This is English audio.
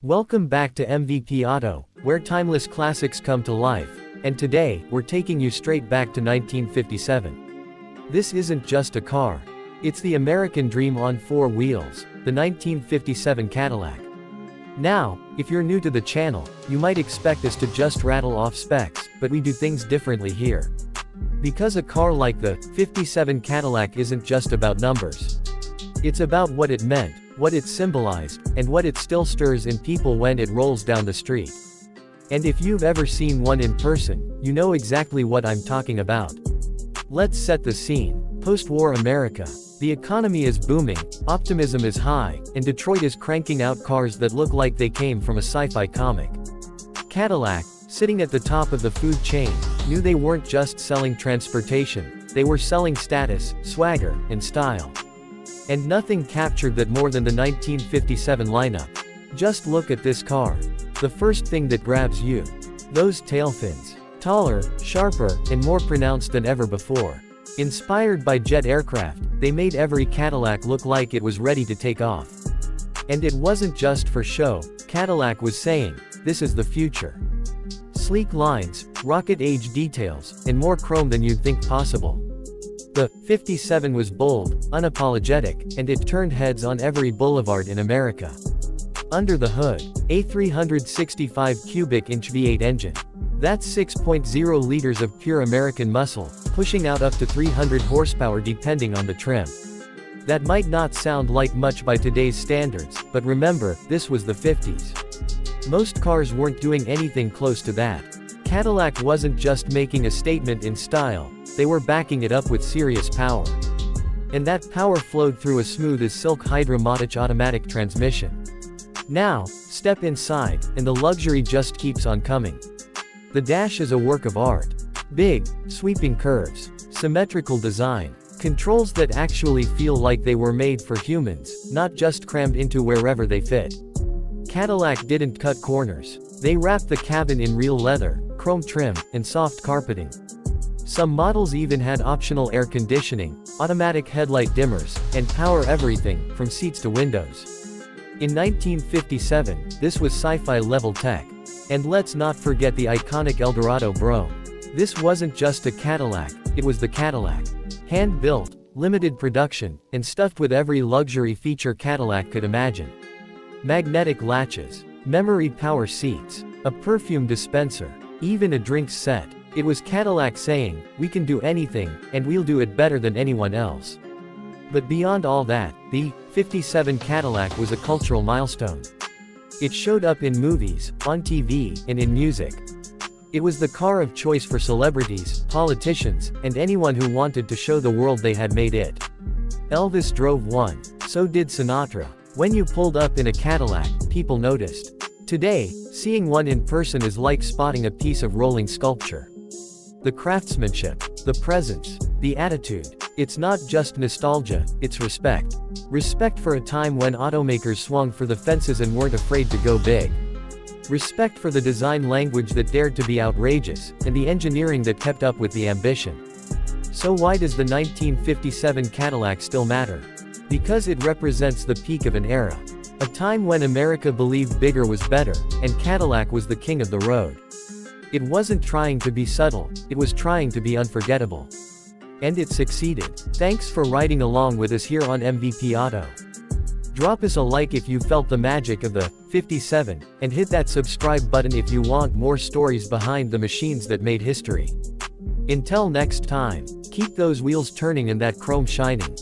Welcome back to MVP Auto, where timeless classics come to life, and today, we're taking you straight back to 1957. This isn't just a car. It's the American dream on four wheels, the 1957 Cadillac. Now, if you're new to the channel, you might expect us to just rattle off specs, but we do things differently here. Because a car like the 57 Cadillac isn't just about numbers. It's about what it meant, what it symbolized, and what it still stirs in people when it rolls down the street. And if you've ever seen one in person, you know exactly what I'm talking about. Let's set the scene. Post-war America. The economy is booming, optimism is high, and Detroit is cranking out cars that look like they came from a sci-fi comic. Cadillac, sitting at the top of the food chain, knew they weren't just selling transportation, they were selling status, swagger, and style. And nothing captured that more than the 1957 lineup. Just look at this car. The first thing that grabs you. Those tail fins. Taller, sharper, and more pronounced than ever before. Inspired by jet aircraft, they made every Cadillac look like it was ready to take off. And it wasn't just for show, Cadillac was saying, this is the future. Sleek lines, rocket-age details, and more chrome than you'd think possible. The 57 was bold, unapologetic, and it turned heads on every boulevard in America. Under the hood, a 365 cubic inch V8 engine. That's 6.0 liters of pure American muscle, pushing out up to 300 horsepower depending on the trim. That might not sound like much by today's standards, but remember, this was the 50s. Most cars weren't doing anything close to that. Cadillac wasn't just making a statement in style, they were backing it up with serious power. And that power flowed through a smooth as silk Hydra-Matic automatic transmission. Now, step inside, and the luxury just keeps on coming. The dash is a work of art. Big, sweeping curves, symmetrical design, controls that actually feel like they were made for humans, not just crammed into wherever they fit. Cadillac didn't cut corners. They wrapped the cabin in real leather, chrome trim, and soft carpeting. Some models even had optional air conditioning, automatic headlight dimmers, and power everything, from seats to windows. In 1957, this was sci-fi level tech. And let's not forget the iconic Eldorado Brougham. This wasn't just a Cadillac, it was the Cadillac. Hand-built, limited production, and stuffed with every luxury feature Cadillac could imagine. Magnetic latches, memory power seats, a perfume dispenser, even a drinks set. It was Cadillac saying, we can do anything, and we'll do it better than anyone else. But beyond all that, the 57 Cadillac was a cultural milestone. It showed up in movies, on TV, and in music. It was the car of choice for celebrities, politicians, and anyone who wanted to show the world they had made it. Elvis drove one, so did Sinatra. When you pulled up in a Cadillac, people noticed. Today, seeing one in person is like spotting a piece of rolling sculpture. The craftsmanship, the presence, the attitude. It's not just nostalgia, it's respect. Respect for a time when automakers swung for the fences and weren't afraid to go big. Respect for the design language that dared to be outrageous, and the engineering that kept up with the ambition. So why does the 1957 Cadillac still matter? Because it represents the peak of an era. A time when America believed bigger was better, and Cadillac was the king of the road. It wasn't trying to be subtle, it was trying to be unforgettable. And it succeeded. Thanks for riding along with us here on MVP Auto. Drop us a like if you felt the magic of the 57, and hit that subscribe button if you want more stories behind the machines that made history. Until next time, keep those wheels turning and that chrome shining.